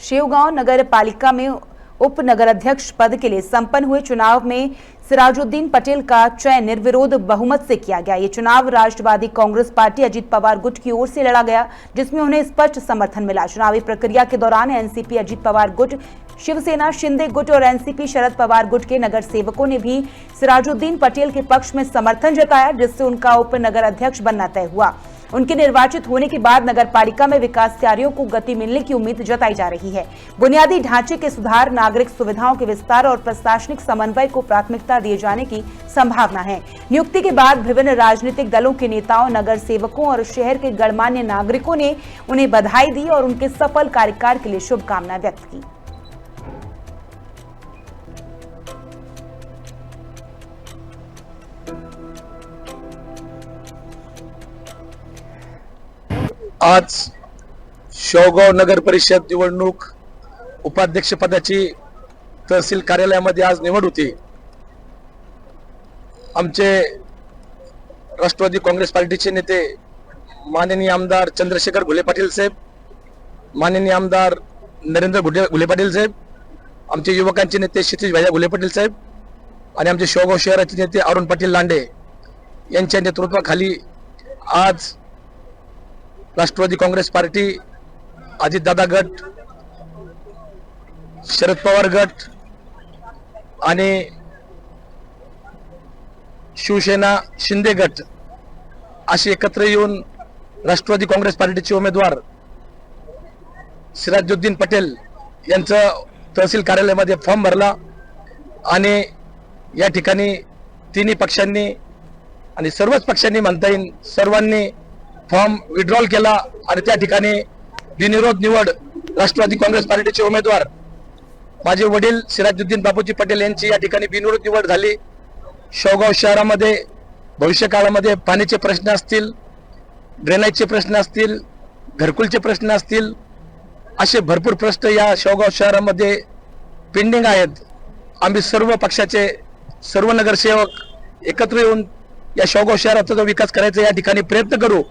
शेवगांव नगर पालिका में उप नगर अध्यक्ष पद के लिए संपन्न हुए चुनाव में सिराजुद्दीन पटेल का चयन निर्विरोध बहुमत से किया गया। ये चुनाव राष्ट्रवादी कांग्रेस पार्टी अजीत पवार गुट की ओर से लड़ा गया, जिसमें उन्हें स्पष्ट समर्थन मिला। चुनावी प्रक्रिया के दौरान एनसीपी अजीत पवार गुट, शिवसेना शिंदे गुट और एनसीपी शरद पवार गुट के नगर सेवकों ने भी सिराजुद्दीन पटेल के पक्ष में समर्थन जताया, जिससे उनका उप नगर अध्यक्ष बनना तय हुआ। उनके निर्वाचित होने के बाद नगर पालिका में विकास कार्यों को गति मिलने की उम्मीद जताई जा रही है। बुनियादी ढांचे के सुधार, नागरिक सुविधाओं के विस्तार और प्रशासनिक समन्वय को प्राथमिकता दिए जाने की संभावना है। नियुक्ति के बाद विभिन्न राजनीतिक दलों के नेताओं, नगर सेवकों और शहर के गणमान्य नागरिकों ने उन्हें बधाई दी और उनके सफल कार्यकाल के लिए शुभकामनाएं व्यक्त की। आज शेवगांव नगर परिषद निवडणूक उपाध्यक्ष पदाची तहसील कार्यालयामध्ये आज निवड होती। आमचे राष्ट्रवादी काँग्रेस पार्टीचे नेते माननीय आमदार चंद्रशेखर घुले पाटील साहेब, माननीय आमदार नरेंद्र घुले पाटील साहेब, आमचे युवकांचे नेते क्षितिज भैया घुले पाटील साहेब आणि आमचे शेवगांव शहराचे नेते अरुण पाटील लांडे यांच्या नेतृत्वाखाली आज राष्ट्रवादी काँग्रेस पार्टी, अजितदादा गट, शरद पवार गट आणि शिवसेना शिंदे गट असे एकत्र येऊन राष्ट्रवादी काँग्रेस पार्टीचे उमेदवार सिराजुद्दीन पटेल यांचं तहसील कार्यालयामध्ये फॉर्म भरला आणि या ठिकाणी तिन्ही पक्षांनी आणि सर्वच पक्षांनी म्हणता येईल सर्वांनी फॉर्म विड्रॉल केला आणि त्या ठिकाणी बिनविरोध निवड राष्ट्रवादी काँग्रेस पार्टीचे उमेदवार माझे वडील सिराजुद्दीन बापूजी पटेल यांची या ठिकाणी बिनविरोध निवड झाली। शेवगांव शहरामध्ये भविष्य काळामध्ये पाण्याचे प्रश्न असतील, ड्रेनेजचे प्रश्न असतील, घरकुलचे प्रश्न असतील, असे भरपूर प्रश्न या शेवगांव शहरामध्ये पेंडिंग आहेत। आम्ही सर्व पक्षाचे सर्व नगरसेवक एकत्र येऊन या शेवगांव शहराचा जो विकास करायचा या ठिकाणी प्रयत्न करू।